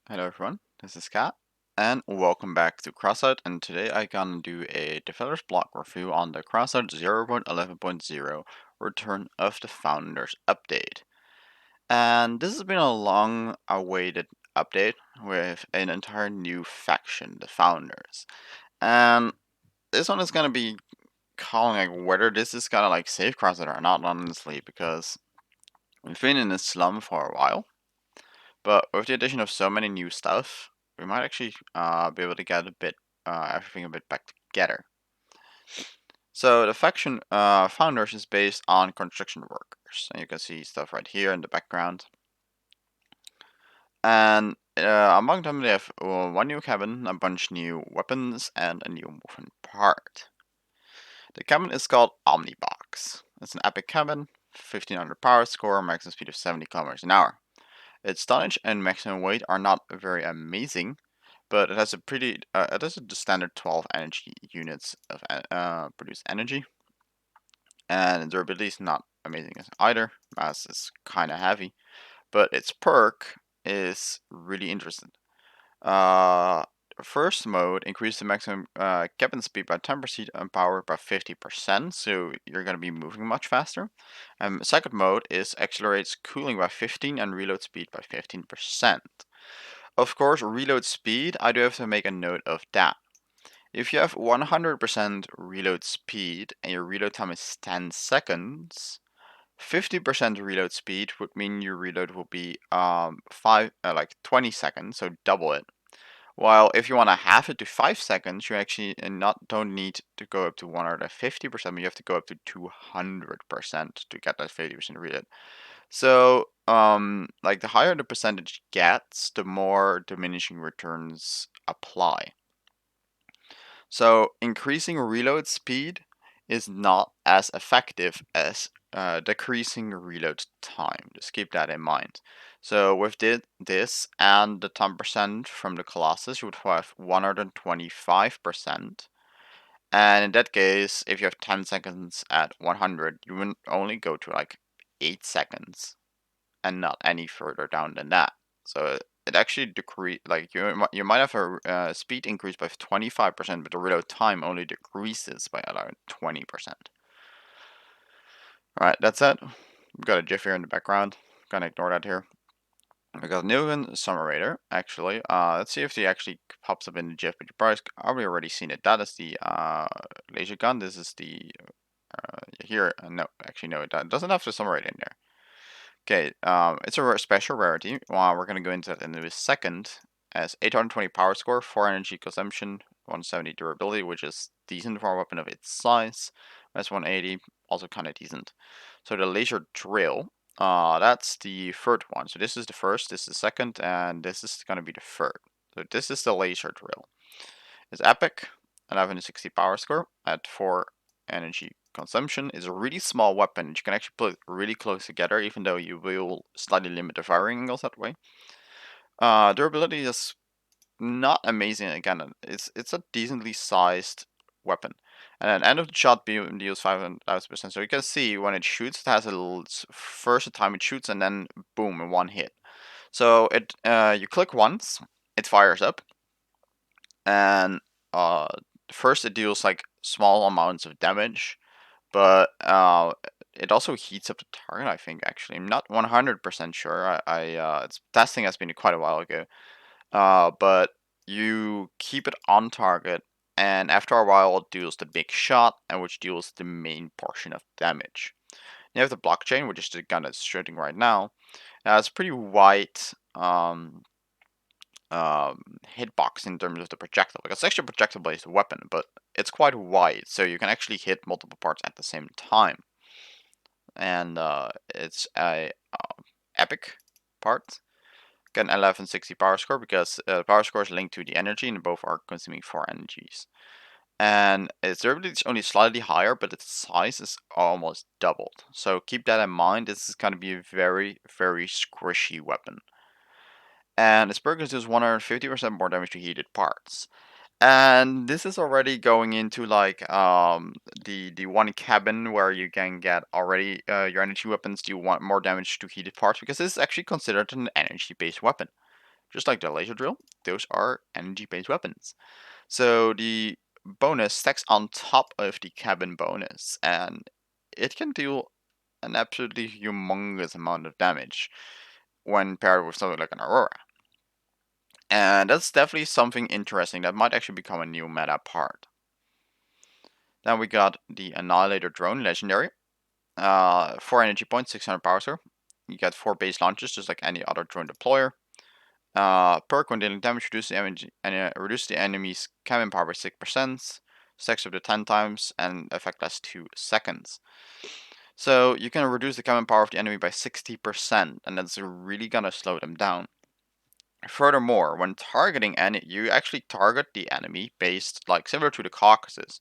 Hello everyone, this is Kat, and welcome back to Crossout, and today I gonna do a developer's blog review on the Crossout 0.11.0 Return of the Founders update. And this has been a long awaited update with an entire new faction, the Founders. And this one is gonna be calling like whether this is gonna like save Crossout or not, honestly, because we've been in a slum for a while. But with the addition of so many new stuff, we might actually be able to get everything a bit back together. So the faction founders is based on construction workers, and you can see stuff right here in the background. And among them, they have one new cabin, a bunch new weapons, and a new movement part. The cabin is called Omnibox. It's an epic cabin, 1500 power score, maximum speed of 70 kilometers an hour. Its tonnage and maximum weight are not very amazing, but it has the standard 12 energy units of produced energy, and durability is not amazing either, as it's kind of heavy, but its perk is really interesting. Uh, First mode increases the maximum cabin speed by 10% and power by 50%, so you're going to be moving much faster. Second mode is accelerates cooling by 15 and reload speed by 15%. Of course, reload speed, I do have to make a note of that. If you have 100% reload speed and your reload time is 10 seconds, 50% reload speed would mean your reload will be 20 seconds, so double it. While if you want to half it to 5 seconds, you actually don't need to go up to 150%, but you have to go up to 200% to get that 50% reload. So, like the higher the percentage gets, the more diminishing returns apply. So, increasing reload speed is not as effective as decreasing reload time. Just keep that in mind. So, with this and the 10% from the Colossus, you would have 125%. And in that case, if you have 10 seconds at 100, you would only go to like 8 seconds and not any further down than that. So it actually you might have a speed increase by 25%, but the reload time only decreases by around 20%. All right, that's it. We've got a GIF here in the background. Gonna ignore that here. We got Nuven Summerator, actually. Let's see if he actually pops up in the GIF, but you've probably already seen it. That is the laser gun. This is the here. No, actually no, it doesn't have the Summerator in there. Okay, it's a special rarity. We're going to go into that in a second. As 820 power score, 4 energy consumption, 170 durability, which is decent for a weapon of its size. That's 180, also kind of decent. So the laser drill, that's the third one. So this is the first, this is the second, and this is going to be the third. So this is the laser drill. It's epic, 1160 power score at 4 energy consumption. Is a really small weapon. You can actually put it really close together, even though you will slightly limit the firing angles that way. Durability is not amazing. Again, it's a decently sized weapon. And then end of the shot beam deals 5,000%. So you can see when it shoots, it has first time it shoots and then boom, in one hit. So you click once, it fires up, and first it deals like small amounts of damage, but it also heats up the target. I think actually, I'm not 100% sure. Its testing has been quite a while ago. But you keep it on target, and after a while, it deals the big shot, and which deals the main portion of damage. You have the blockchain, which is the gun that's shooting right now. It's pretty wide hitbox in terms of the projectile, because it's actually a projectile-based weapon, but it's quite wide, so you can actually hit multiple parts at the same time. And it's a epic part. Get an 1160 power score because power score is linked to the energy, and both are consuming 4 energies. And its durability is only slightly higher, but its size is almost doubled. So keep that in mind. This is going to be a very, very squishy weapon. And its perk does 150% more damage to heated parts. And this is already going into like the one cabin where you can get already your energy weapons do want more damage to heated parts, because this is actually considered an energy based weapon. just like the laser drill, those are energy-based weapons. So the bonus stacks on top of the cabin bonus, and it can deal an absolutely humongous amount of damage when paired with something like an Aurora. And that's definitely something interesting that might actually become a new meta part. Then we got the Annihilator drone, legendary. 4 energy points, 600 power score. You get 4 base launches, just like any other drone deployer. Perk when dealing damage, reduce the enemy's cabin power by 6%, stacks up to 10 times, and effect lasts 2 seconds. So you can reduce the cabin power of the enemy by 60%, and that's really gonna slow them down. Furthermore, when targeting you actually target the enemy based, like similar to the Caucasus.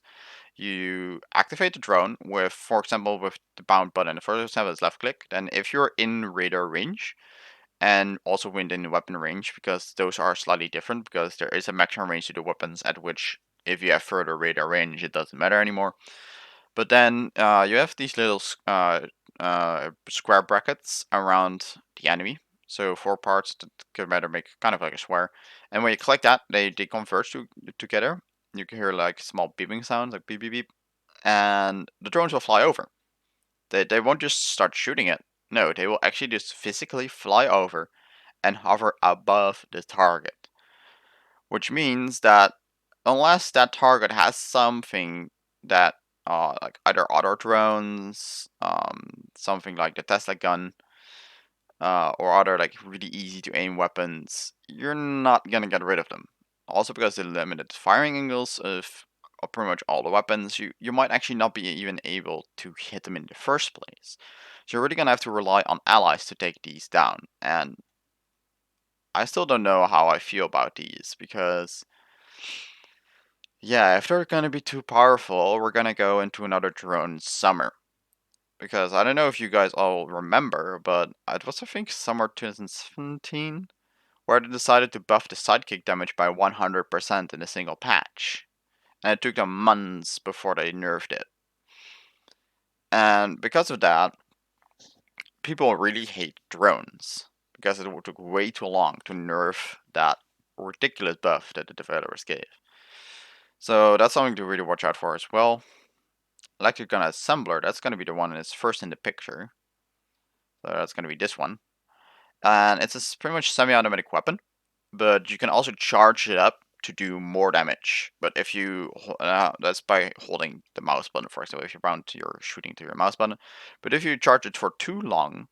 You activate the drone with, for example, with the bound button. The first example is left click. Then if you're in radar range, and also within weapon range, because those are slightly different, because there is a maximum range to the weapons at which, if you have further radar range, it doesn't matter anymore. But then you have these little square brackets around the enemy. So 4 parts that could matter make kind of like a square. And when you click that, they converge together. You can hear like small beeping sounds, like beep beep beep, and the drones will fly over. They won't just start shooting it. No, they will actually just physically fly over and hover above the target. Which means that unless that target has something that like either auto drones, something like the Tesla gun, or other like really easy to aim weapons, you're not gonna get rid of them. Also because the limited firing angles of pretty much all the weapons, you might actually not be even able to hit them in the first place. So you're really gonna have to rely on allies to take these down. And I still don't know how I feel about these because yeah, if they're gonna be too powerful, we're gonna go into another drone summer. Because I don't know if you guys all remember, but it was I think summer 2017 where they decided to buff the sidekick damage by 100% in a single patch. And it took them months before they nerfed it. And because of that, people really hate drones. Because it took way too long to nerf that ridiculous buff that the developers gave. So that's something to really watch out for as well. Electric Gun Assembler, that's going to be the one that's first in the picture. So that's going to be this one. And it's a pretty much semi-automatic weapon, but you can also charge it up to do more damage. But if you, that's by holding the mouse button, for example, if you're shooting to your mouse button. But if you charge it for too long,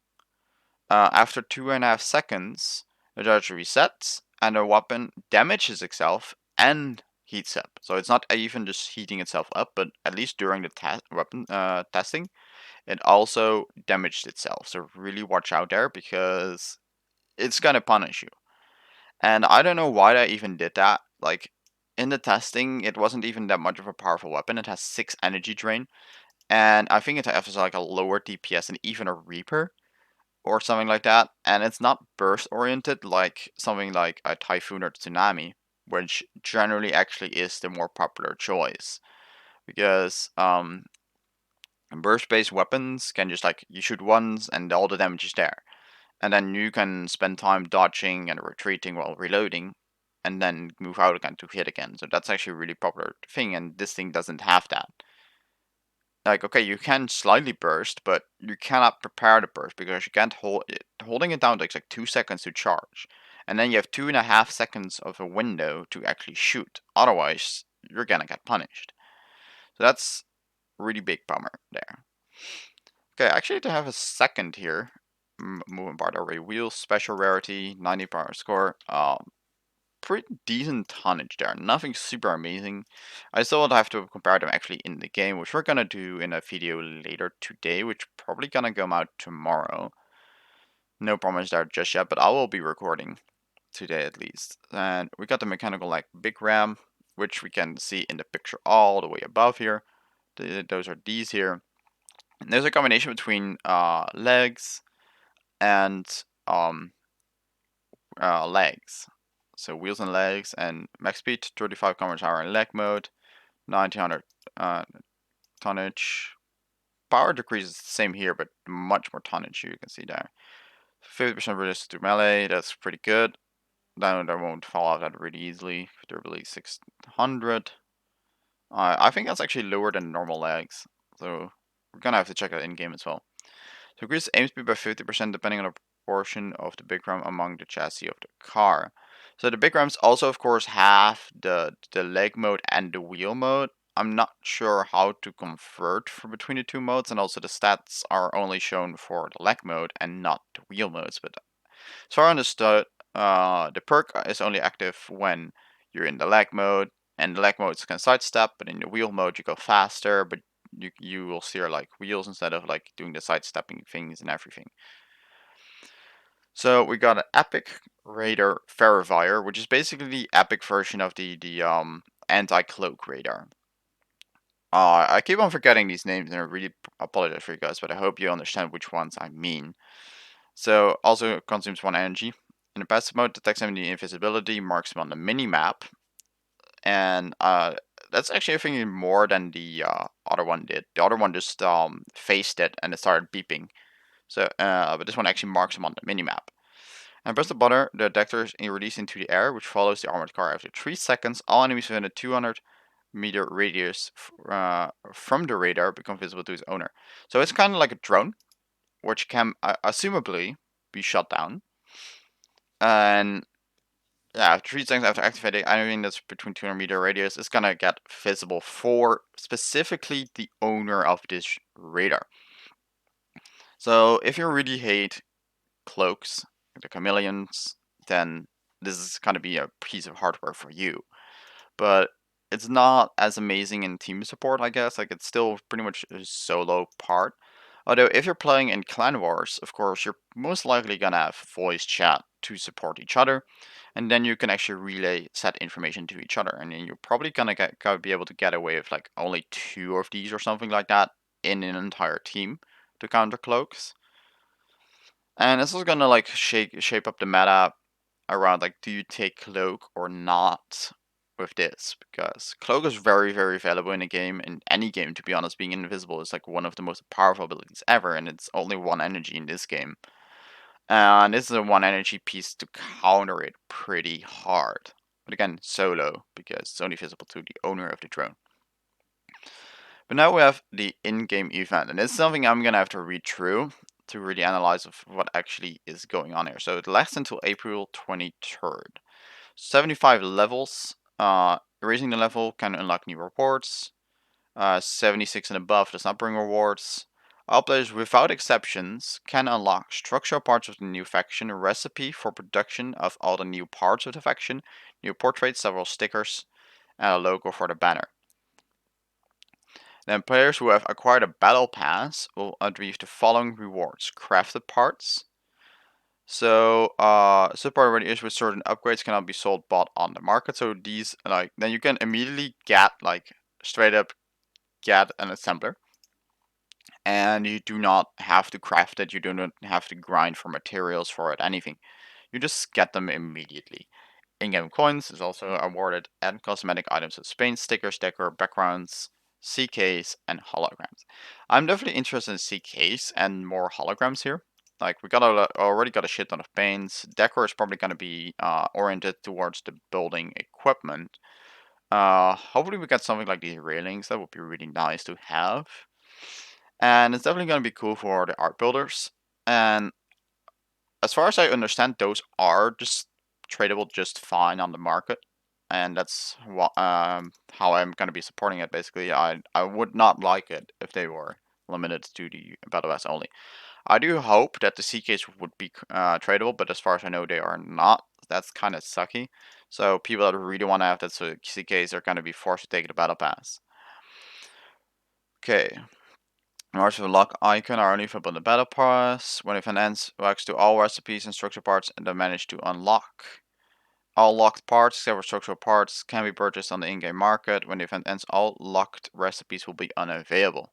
after 2.5 seconds, the charge resets and the weapon damages itself and heats up. So it's not even just heating itself up, but at least during the weapon testing, it also damaged itself. So really watch out there because it's gonna punish you. And I don't know why they even did that. Like in the testing, it wasn't even that much of a powerful weapon. It has 6 energy drain, and I think it has like a lower DPS than even a Reaper or something like that. And it's not burst oriented like something like a Typhoon or Tsunami, which generally actually is the more popular choice because burst based weapons can just like you shoot once and all the damage is there. And then you can spend time dodging and retreating while reloading, and then move out again to hit again. So that's actually a really popular thing, and this thing doesn't have that. Like, okay, you can slightly burst, but you cannot prepare the burst because you can't hold it. Holding it down takes like 2 seconds to charge, and then you have 2.5 seconds of a window to actually shoot. Otherwise, you're gonna get punished. So that's a really big bummer there. Okay, actually, to have a second here, moving part already. Wheels, special rarity, 90 power score. Pretty decent tonnage there. Nothing super amazing. I still would have to compare them actually in the game, which we're gonna do in a video later today, which probably gonna come out tomorrow. No promise there just yet, but I will be recording today at least. And we got the mechanical like big ram, which we can see in the picture all the way above here. Those are these here. And there's a combination between legs and legs. So wheels and legs and max speed 35 km/h in leg mode, 1900 tonnage. Power decrease is the same here, but much more tonnage you can see there. 50% resist to melee, that's pretty good. then they won't fall out that really easily. Durability 600. I think that's actually lower than normal legs, so we're gonna have to check that in game as well. So increase aim speed by 50% depending on the proportion of the big ram among the chassis of the car. So the big rams also, of course, have the leg mode and the wheel mode. I'm not sure how to convert between the two modes, and also the stats are only shown for the leg mode and not the wheel modes. But as far as I understood, the perk is only active when you're in the lag mode, and the lag mode can sidestep, but in the wheel mode you go faster, but you will steer like wheels instead of like doing the sidestepping things and everything. So we got an Epic Radar Verifier, which is basically the epic version of the anti-cloak radar. I keep on forgetting these names, and I really apologize for you guys, but I hope you understand which ones I mean. So also consumes 1 energy. In the passive mode, detects enemy invisibility, marks him on the mini map, and that's actually I think more than the other one did. The other one just faced it and it started beeping. So, but this one actually marks him on the mini map. And press the button, the detector is released into the air, which follows the armored car after 3 seconds. All enemies within a 200-meter radius from the radar become visible to its owner. So it's kind of like a drone, which can assumably be shot down. And yeah, 3 seconds after activating anything that's between 200-meter radius is gonna get visible for specifically the owner of this radar. So if you really hate cloaks, the chameleons, then this is gonna be a piece of hardware for you. But it's not as amazing in team support, I guess. Like it's still pretty much a solo part. Although if you're playing in Clan Wars, of course, you're most likely gonna have voice chat to support each other, and then you can actually relay set information to each other, and then you're probably gonna be able to get away with like only 2 of these or something like that in an entire team to counter cloaks. And this is gonna like shape up the meta around like, do you take cloak or not with this? Because cloak is very valuable in a game, in any game to be honest. Being invisible is like one of the most powerful abilities ever, and it's only 1 energy in this game. And this is a 1 energy piece to counter it pretty hard. But again, solo, because it's only visible to the owner of the drone. But now we have the in-game event, and it's something I'm gonna have to read through to really analyze of what actually is going on here. So it lasts until April 23rd. 75 levels. Raising the level can unlock new rewards. 76 and above does not bring rewards. All players, without exceptions, can unlock structural parts of the new faction, a recipe for production of all the new parts of the faction, new portraits, several stickers, and a logo for the banner. Then players who have acquired a battle pass will achieve the following rewards: crafted parts. So support already is with certain upgrades cannot be sold bought on the market. So these like then you can immediately get like straight up get an assembler. And you do not have to craft it, you do not have to grind for materials for it, anything. You just get them immediately. In-game coins is also awarded, and cosmetic items such as paint, stickers, decor, backgrounds, CKs, and holograms. I'm definitely interested in CKs and more holograms here. Like we already got a shit ton of paints. Decor is probably gonna be oriented towards the building equipment. Hopefully we get something like these railings. That would be really nice to have. And it's definitely gonna be cool for the art builders. And as far as I understand, those are just tradable just fine on the market, and that's what how I'm gonna be supporting it. Basically, I would not like it if they were limited to the Battle Pass only. I do hope that the CKs would be tradable, but as far as I know, they are not. That's kind of sucky. So people that really want to have that CKs are gonna be forced to take the Battle Pass. Okay. Marks with a lock icon are only available in the battle pass. When event ends, works to all recipes and structure parts and then manage to unlock. All locked parts, except for structural parts, can be purchased on the in-game market. When the event ends, all locked recipes will be unavailable.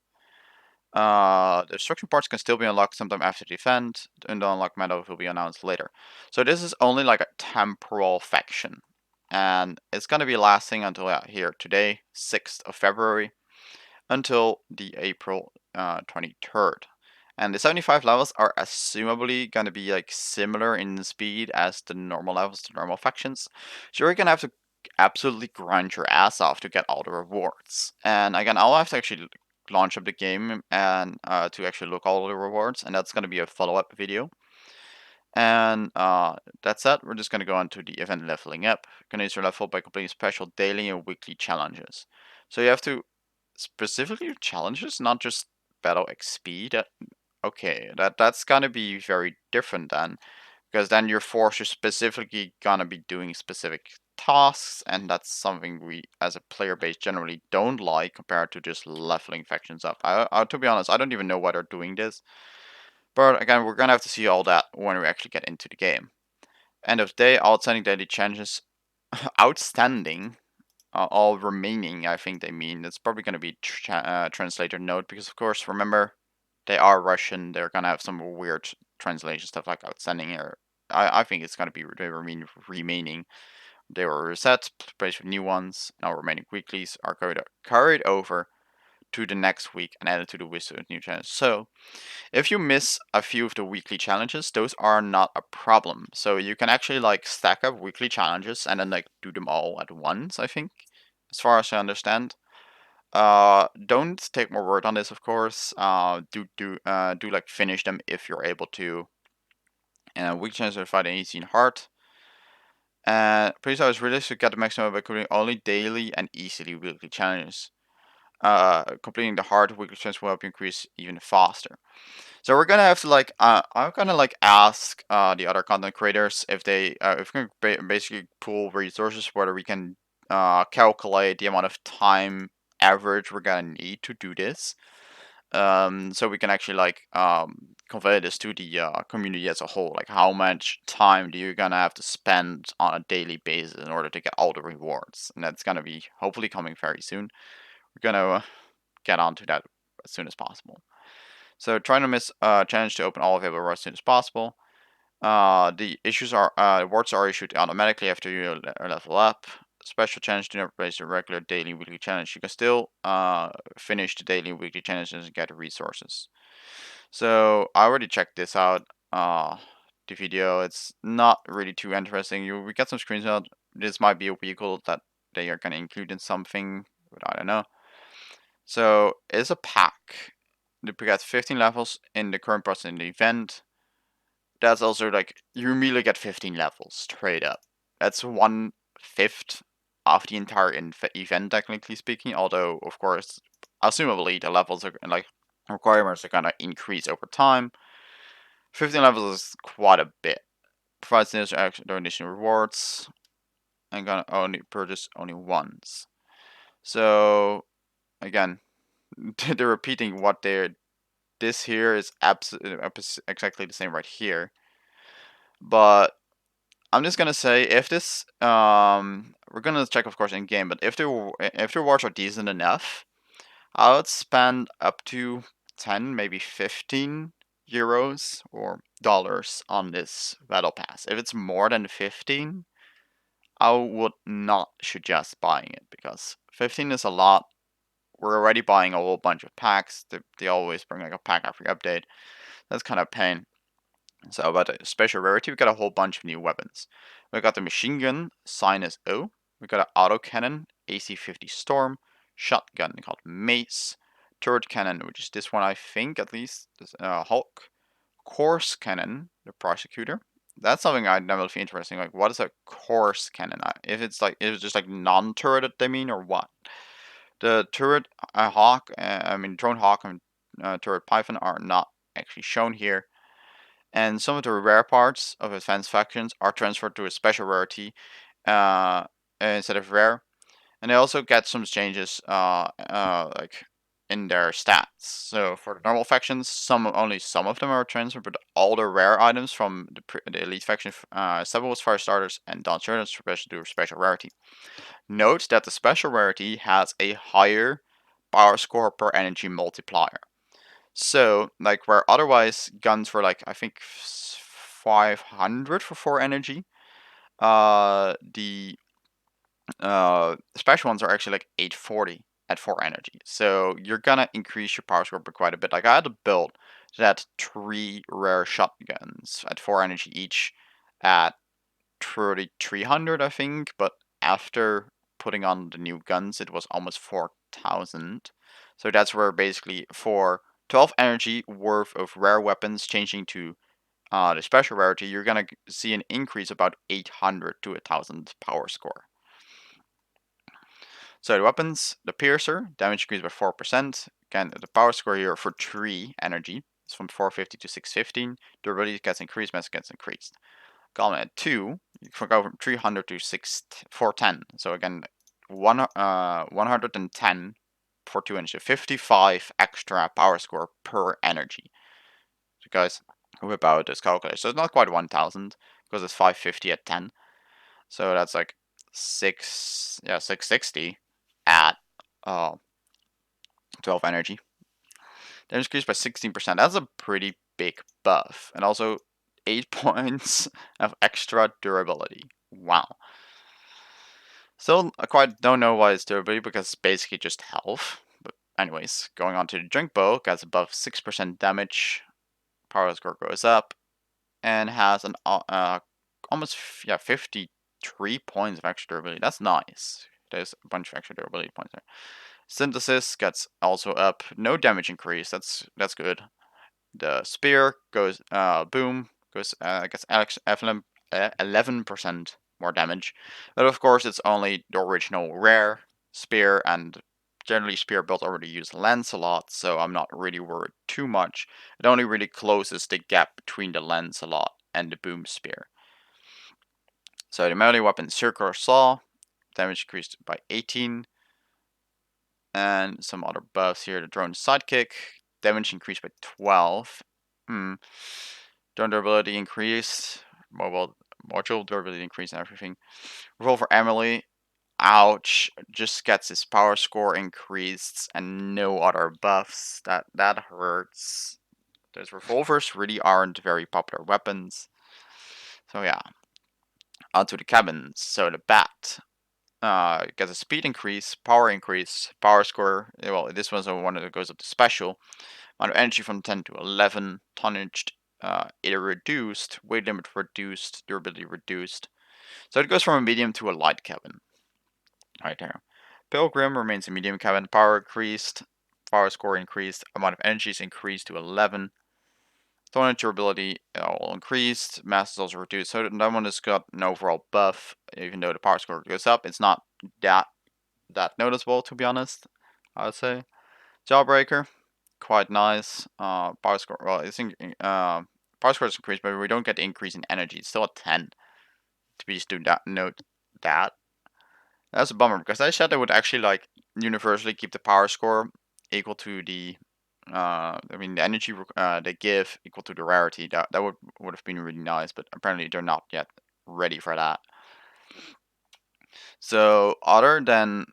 The structural parts can still be unlocked sometime after the event, and the unlocked medal will be announced later. So this is only like a temporal faction. And it's gonna be lasting until here today, 6th of February, until the April 23rd. And the 75 levels are assumably gonna be like similar in speed as the normal levels, the normal factions. So you're gonna have to absolutely grind your ass off to get all the rewards. And again, I'll have to actually launch up the game and to actually look all the rewards, and that's gonna be a follow-up video. And that's it. We're just gonna go on to the event leveling up. You're gonna use your level by completing special daily and weekly challenges. So you have to specifically do challenges, not just battle XP. Okay, that's gonna be very different then, because then you're forced, you're specifically gonna be doing specific tasks, and that's something we as a player base generally don't like compared to just leveling factions up. To be honest, I don't even know why they're doing this, but again, we're gonna have to see all that when we actually get into the game. End of day, outstanding daily challenges. Outstanding. All remaining, I think they mean. It's probably going to be translator note, because of course, remember, they are Russian. They're going to have some weird translation stuff like outstanding. Or I think it's going to be remaining. They were reset, replaced with new ones. Now remaining weeklies are carried over to the next week and added to the list of new challenges. So if you miss a few of the weekly challenges, those are not a problem. So you can actually like stack up weekly challenges and then like do them all at once, I think, as far as I understand. Don't take my word on this, of course. Do like finish them if you're able to. And weekly challenges are fighting easy and hard. And please always realize to get the maximum by completing only daily and easily weekly challenges. Completing the hard weekly challenges will help you increase even faster. So we're gonna have to like, I'm gonna like ask the other content creators if they, if we can basically pool resources, whether we can calculate the amount of time average we're gonna need to do this. So we can actually like convey this to the community as a whole. Like, how much time do you gonna have to spend on a daily basis in order to get all the rewards? And that's gonna be hopefully coming very soon. We're gonna get onto that as soon as possible. So trying to miss challenge to open all available rewards as soon as possible. The issues are rewards are issued automatically after you level up. Special challenge do not replace your regular daily weekly challenge. You can still finish the daily and weekly challenges and get resources. So I already checked this out. The video, it's not really too interesting. We get some screenshots. This might be a vehicle that they are gonna include in something, but I don't know. So it's a pack. You get 15 levels in the current process in the event. That's also like, you immediately get 15 levels straight up. That's 1/5 of the entire event, technically speaking. Although, of course, assumably the levels are like requirements are gonna increase over time. 15 levels is quite a bit. Provides donation rewards. And gonna only purchase only once. So again, they're repeating what they're. This here is exactly the same right here. But I'm just gonna say, if this we're gonna check of course in game, but if the rewards are decent enough, I would spend up to 10, maybe 15 euros or dollars on this battle pass. If it's more than 15, I would not suggest buying it, because 15 is a lot. We're already buying a whole bunch of packs. They always bring like a pack after update. That's kind of a pain. So about a special rarity, we got a whole bunch of new weapons. We got the machine gun, Sinus O. We got an autocannon, AC-50 Storm. Shotgun called Mace. Turret cannon, which is this one, I think, at least. This, Hulk. Course cannon, the Prosecutor. That's something I'd never feel interesting. Like, what is a course cannon? If it's just like non-turret that they mean, or what? The turret Hawk, drone Hawk and turret Python are not actually shown here. And some of the rare parts of advanced factions are transferred to a special rarity instead of rare. And they also get some changes like in their stats. So for the normal factions, only some of them are transferred, but all the rare items from the elite faction, Sebul's Fire Starters and Dawn Servants, to special rarity. Note that the special rarity has a higher power score per energy multiplier. So, like, where otherwise guns were like, I think 500 for 4 energy, the special ones are actually like 840 at 4 energy. So you're gonna increase your power score by quite a bit. Like, I had a build That 3 rare shotguns at 4 energy each at 3,300, I think, but after putting on the new guns, it was almost 4,000. So that's where basically for 12 energy worth of rare weapons changing to the special rarity, you're gonna see an increase about 800 to 1,000 power score. So the weapons, the Piercer, damage increased by 4%. Again, the power score here for 3 energy is from 450 to 615. Durability gets increased, mass gets increased. Golem at 2, you can go from 300 to 410. So again, 110 for 2 energy, 55 extra power score per energy. So guys, whip out this calculator. So it's not quite 1,000 because it's 550 at 10. So that's like 660 at 12 energy. Damage increased by 16%. That's a pretty big buff. And also 8 points of extra durability. Wow. Still, I quite don't know why it's durability because it's basically just health. But anyways, going on to the drink bow, gets above 6% damage. Power score goes up. And has an almost 53 points of extra durability. That's nice. There's a bunch of extra durability points there. Synthesis gets also up. No damage increase. That's good. The spear goes boom goes gets 11% more damage. But of course, it's only the original rare spear, and generally spear builds already use lens a lot, so I'm not really worried too much. It only really closes the gap between the lens a lot and the boom spear. So the melee weapon circular saw, damage increased by 18. And some other buffs here. The drone sidekick, damage increased by 12. Drone durability increased. Module durability increased and everything. Revolver Emily, ouch, just gets his power score increased and no other buffs. That hurts. Those revolvers really aren't very popular weapons. So yeah. Onto the cabins. So the bat gets a speed increase, power score. Well, this one's the one that goes up to special. Amount of energy from 10 to 11. Tonnage it reduced. Weight limit reduced. Durability reduced. So it goes from a medium to a light cabin. Right there. Pilgrim remains a medium cabin. Power increased. Power score increased. Amount of energy is increased to 11. Tonnage durability all increased. Mass is also reduced. So that one has got an overall buff. Even though the power score goes up, it's not that noticeable, to be honest, I would say. Jawbreaker, quite nice. Power score, well, I think power score is increased, but we don't get the increase in energy. It's still at 10. Please do that. Note that. That's a bummer because I said I would actually like universally keep the power score equal to the. The energy they give equal to the rarity. That would have been really nice, but apparently they're not yet ready for that. So other than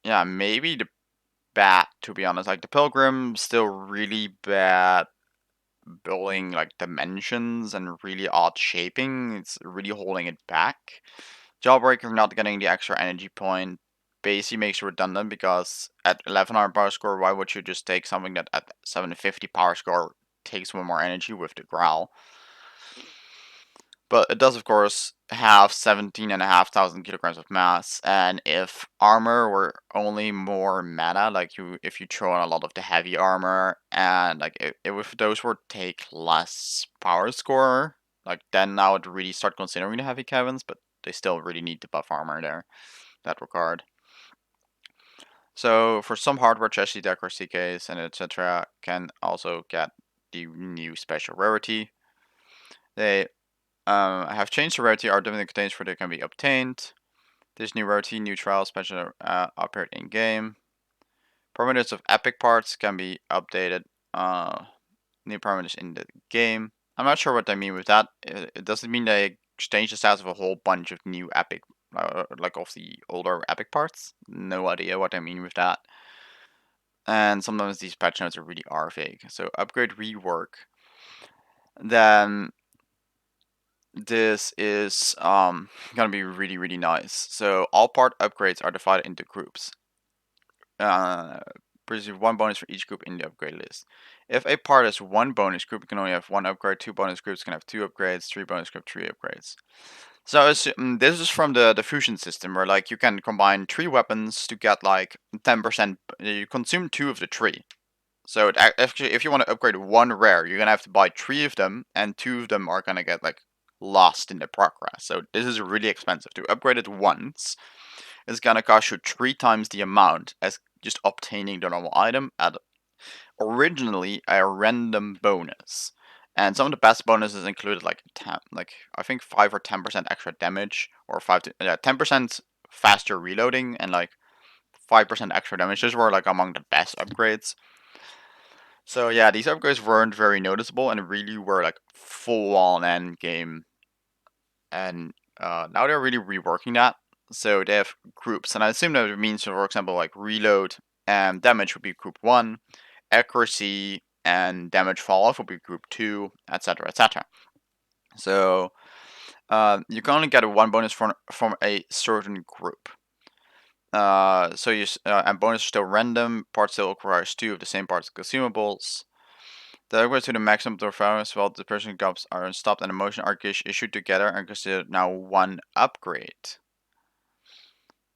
maybe the bat, to be honest. Like the Pilgrim, still really bad building like dimensions and really odd shaping. It's really holding it back. Jawbreaker not getting the extra energy point basically makes it redundant because at 1100 power score, why would you just take something that at 750 power score takes one more energy with the growl? But it does, of course, have 17,500 kilograms of mass, and if armor were only more meta, like if you throw in a lot of the heavy armor, and like if those would take less power score, like then I would really start considering the heavy cabins, but they still really need the buff armor there, that regard. So for some hardware, chassis deck or CKs and etc. can also get the new special rarity. They have changed the rarity are different contains where they can be obtained. This new rarity, new trial special appeared in game. Parameters of epic parts can be updated. New parameters in the game. I'm not sure what they mean with that. It doesn't mean they change the stats of a whole bunch of new epic, like of the older epic parts. No idea what I mean with that. And sometimes these patch notes really are vague. So upgrade rework. Then this is gonna be really nice. So all part upgrades are divided into groups. receive 1 bonus for each group in the upgrade list. If a part has 1 bonus group, it can only have 1 upgrade. 2 bonus groups can have 2 upgrades. 3 bonus group, 3 upgrades. So this is from the fusion system, where like you can combine 3 weapons to get like 10%. You consume 2 of the 3. So actually, if you want to upgrade 1 rare, you're gonna have to buy 3 of them, and 2 of them are gonna get like lost in the progress. So this is really expensive. To upgrade it once is gonna cost you 3 times the amount as just obtaining the normal item at originally a random bonus. And some of the best bonuses included like I think 5 or 10% extra damage, or 10% faster reloading, and like 5% extra damage. Those were like among the best upgrades. So yeah, these upgrades weren't very noticeable and really were like full on end game. And now they're really reworking that. So they have groups, and I assume that it means, for example, like reload and damage would be group 1, accuracy and damage fall off would be group 2, etc., etc. So you can only get 1 bonus from a certain group. And bonus is still random. Part still requires 2 of the same parts consumables. The upgrades to the maximum performance while the person jobs are stopped and the motion are issued together and considered now 1 upgrade.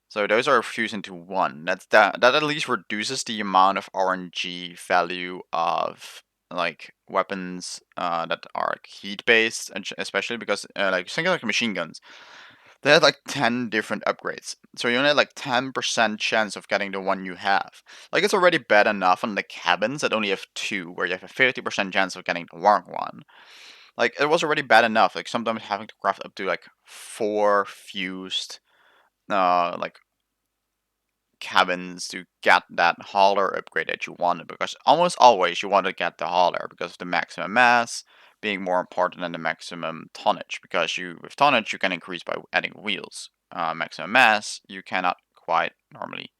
So those are fused into 1. That at least reduces the amount of RNG value of like weapons that are like, heat based, and especially because like think of like machine guns. They had like 10 different upgrades. So you only had like 10% chance of getting the one you have. Like it's already bad enough on the cabins that only have 2, where you have a 50% chance of getting the wrong one. Like it was already bad enough. Like sometimes having to craft up to like 4 fused like cabins to get that hauler upgrade that you wanted, because almost always you want to get the hauler because of the maximum mass being more important than the maximum tonnage, because with tonnage you can increase by adding wheels. Maximum mass you cannot quite normally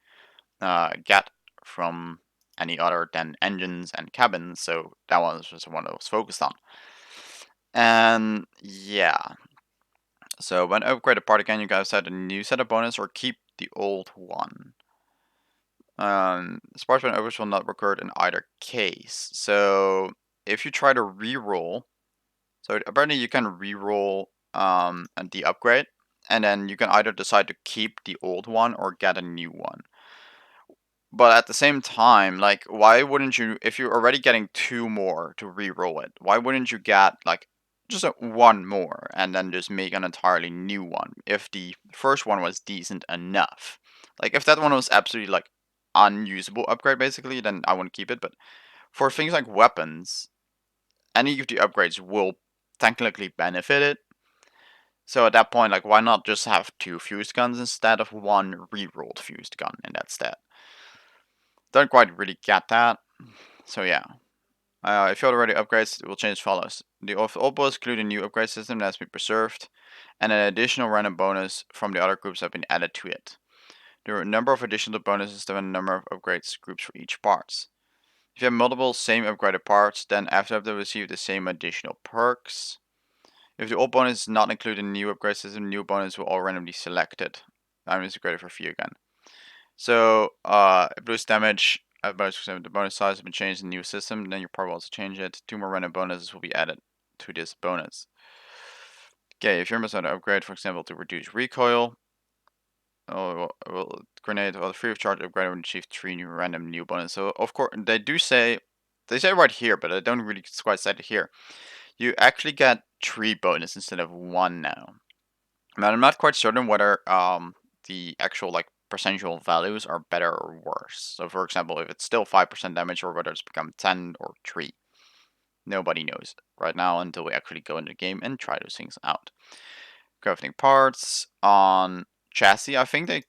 get from any other than engines and cabins, so that one was just one I was focused on. And yeah, so when upgrade a part again, you guys set a new set of bonus or keep the old one. Spartan overs will not recur in either case. So if you try to re-roll, so apparently you can re-roll the upgrade, and then you can either decide to keep the old one or get a new one. But at the same time, like, why wouldn't you, if you're already getting 2 more to re-roll it, why wouldn't you get like just 1 more and then just make an entirely new one if the first one was decent enough? Like if that one was absolutely like unusable upgrade basically, then I wouldn't keep it. But for things like weapons, any of the upgrades will technically benefit it. So at that point, like, why not just have 2 fused guns instead of 1 re-rolled fused gun in that stat? Don't quite really get that. So yeah. If you already upgrades, it will change as follows. The all bows include a new upgrade system that has been preserved, and an additional random bonus from the other groups have been added to it. There are a number of additional bonuses and a number of upgrades groups for each parts. If you have multiple same upgraded parts, then after they receive the same additional perks. If the old bonus is not included in the new upgrade system, new bonus will all randomly selected. I'm integrated for free again. So, boost damage, bonus, the bonus size has been changed in the new system, then your part will also change it. 2 more random bonuses will be added to this bonus. Okay, if you're missing an upgrade, for example, to reduce recoil, grenade or free of charge upgrade will achieve 3 random new bonus. So of course they say right here, but I don't really quite say it here. You actually get 3 bonus instead of 1 now. Now I'm not quite certain whether the actual like percentual values are better or worse. So for example, if it's still 5% damage or whether it's become 10 or 3. Nobody knows right now until we actually go into the game and try those things out. Crafting parts on chassis, I think they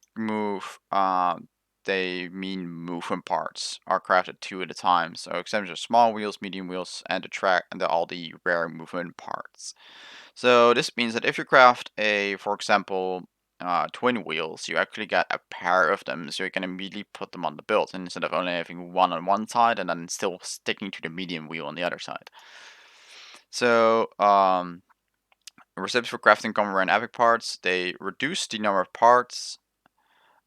mean movement parts are crafted 2 at a time. So exceptions are small wheels, medium wheels, and the track, and all the rare movement parts. So this means that if you craft for example, twin wheels, you actually get a pair of them, so you can immediately put them on the build instead of only having one on one side and then still sticking to the medium wheel on the other side. So recipes for crafting common rare and epic parts, they reduce the number of parts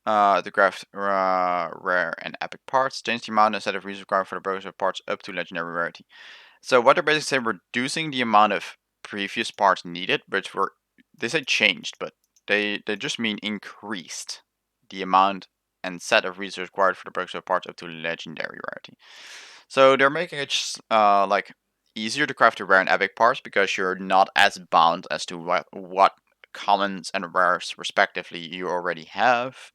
The craft rare and epic parts. Change the amount and set of resource required for the progress parts up to legendary rarity. So what they're basically saying, reducing the amount of previous parts needed, which were, they say changed, but they just mean increased the amount and set of resources required for the progress parts up to legendary rarity. So they're making it just, like easier to craft the rare and epic parts because you're not as bound as to what commons and rares respectively you already have.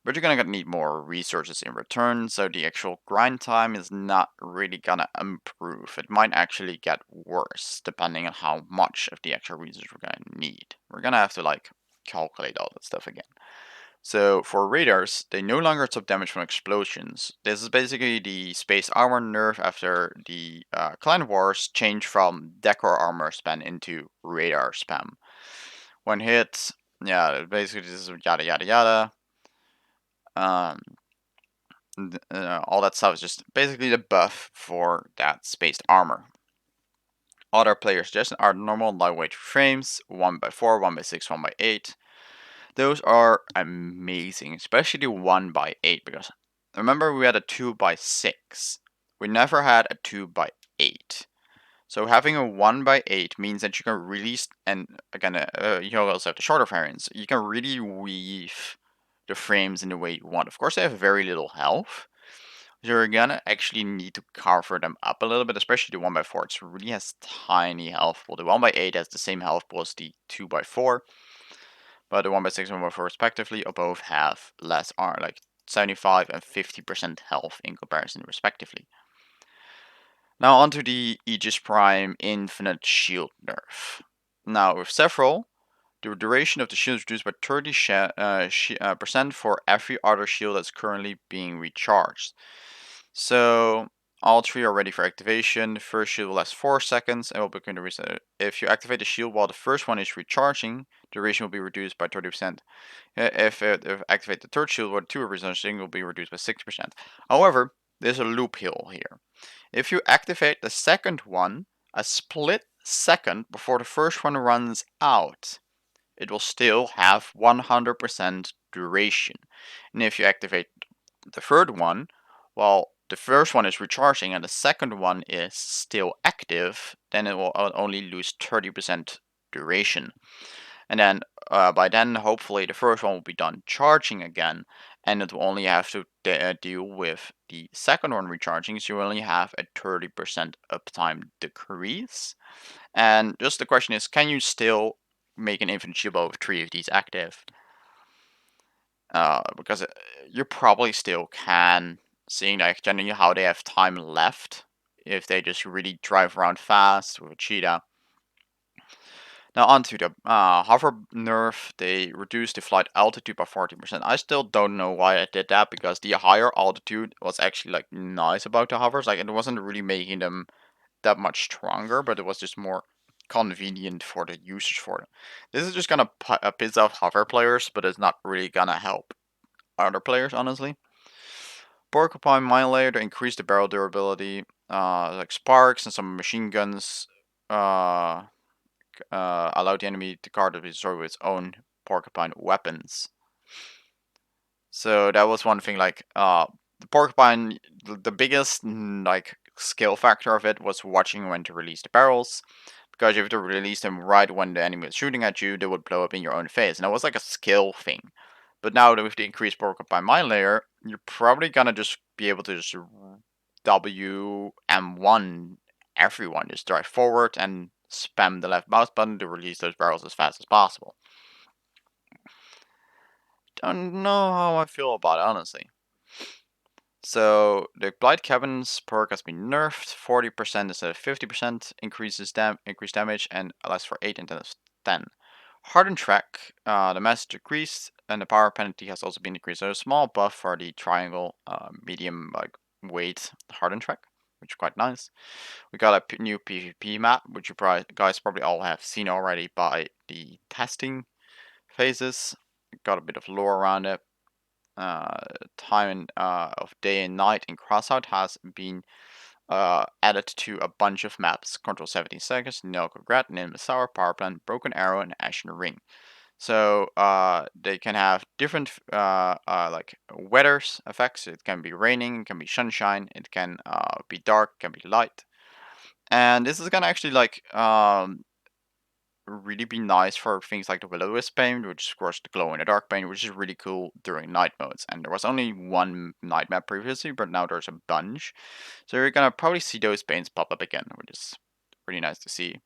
But you're gonna need more resources in return, so the actual grind time is not really gonna improve. It might actually get worse, depending on how much of the extra resources we're gonna need. We're gonna have to, like, calculate all that stuff again. So, for raiders, they no longer took damage from explosions. This is basically the space armor nerf after the clan wars changed from decor armor spam into radar spam. When hit, yeah, basically this is yada yada yada. Um, all that stuff is just basically the buff for that spaced armor. Other player suggestions are normal lightweight frames, 1x4, 1x6, 1x8. Those are amazing, especially the 1x8, because remember we had a 2x6. We never had a 2x8. So having a 1x8 means that you can release, and again, you also have the shorter variants. You can really weave the frames in the way you want. Of course, they have very little health. You're gonna actually need to cover them up a little bit, especially the 1x4. It really has tiny health pool. The 1x8 has the same health pool as the 2x4, but the 1x6 and 1x4 respectively both have less like 75 and 50% health in comparison respectively. Now onto the Aegis Prime Infinite Shield nerf. Now with several, the duration of the shield is reduced by 30% for every other shield that's currently being recharged. So all three are ready for activation. The first shield will last 4 seconds and will begin to reset. If you activate the shield while the first one is recharging, duration will be reduced by 30%. If activate the third shield while the two are recharging, will be reduced by 60%. However, there's a loophole here. If you activate the second one a split second before the first one runs out, it will still have 100% duration. And if you activate the third one, while the first one is recharging and the second one is still active, then it will only lose 30% duration. And then by then, hopefully, the first one will be done charging again, and it will only have to deal with the second one recharging, so you only have a 30% uptime decrease. And just the question is, can you still make an infinite shield with 3 of these active? Because you probably still can, seeing like generally how they have time left if they just really drive around fast with a cheetah. Now onto the hover nerf. They reduced the flight altitude by 14%. I still don't know why I did that, because the higher altitude was actually like nice about the hovers. Like it wasn't really making them that much stronger, but it was just more convenient for the users for them. This is just gonna piss off hover players, but it's not really gonna help other players, honestly. Porcupine Annihilator to increase the barrel durability, like sparks and some machine guns, allowed the enemy to card to be destroyed with its own porcupine weapons. So that was one thing. Like the porcupine, the biggest like skill factor of it was watching when to release the barrels, because you have to release them right when the enemy was shooting at you, they would blow up in your own face, and that was like a skill thing. But now with the increased porcupine mine layer, you're probably gonna just be able to just WM1 everyone, just drive forward and spam the left mouse button to release those barrels as fast as possible. Don't know how I feel about it, honestly. So the Blight Cabins perk has been nerfed. 40% instead of 50% increased damage and lasts for 8 instead of 10. Hardened Track, the mass decreased and the power penalty has also been decreased. So a small buff for the triangle, medium like weight Hardened Track, which is quite nice. We got a new PvP map, which you guys probably all have seen already by the testing phases. Got a bit of lore around it. Time of day and night in Crossout has been added to a bunch of maps. Control 17 seconds, Nelka Grat, Ninja Sour, Power Plant, Broken Arrow, and Ashen Ring. So they can have different like weathers effects. It can be raining, it can be sunshine, it can be dark, it can be light. And this is gonna actually like really be nice for things like the Will-O-Wisp paint, which is of course the glow in the dark paint, which is really cool during night modes. And there was only one night map previously, but now there's a bunch. So you're gonna probably see those paints pop up again, which is pretty nice to see.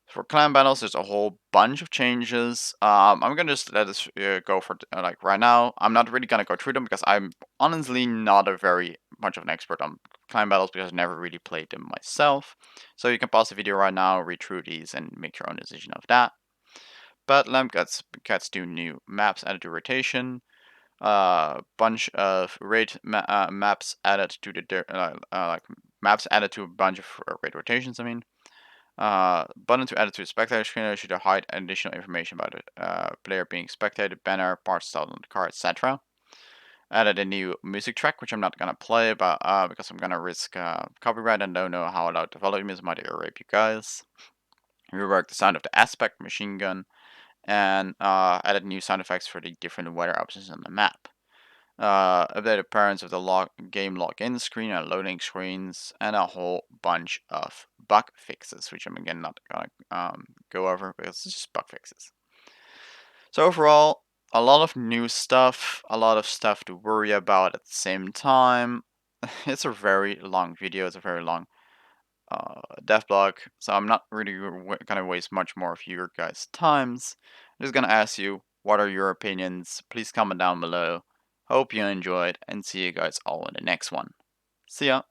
For clan battles, there's a whole bunch of changes. I'm gonna just let this go for like right now. I'm not really gonna go through them because I'm honestly not a very much of an expert on clan battles because I never really played them myself. So you can pause the video right now, read through these, and make your own decision of that. But Lamp gets 2 new maps added to rotation. Bunch of maps added to the like maps added to a bunch of raid rotations. I mean. Button to add to the spectator screen to hide additional information about the player being spectated, banner, parts styled on the card, etc. Added a new music track, which I'm not gonna play, but because I'm gonna risk copyright and don't know how loud the volume is, might rape you guys. Rework the sound of the aspect machine gun, and added new sound effects for the different weather options on the map. Update appearance of the game login screen and loading screens, and a whole bunch of bug fixes, which I'm again not gonna go over because it's just bug fixes. So overall, a lot of new stuff, a lot of stuff to worry about at the same time. It's a very long video, it's a very long devblog, so I'm not really gonna waste much more of your guys' times. I'm just gonna ask you, what are your opinions? Please comment down below. Hope you enjoyed, and see you guys all in the next one. See ya!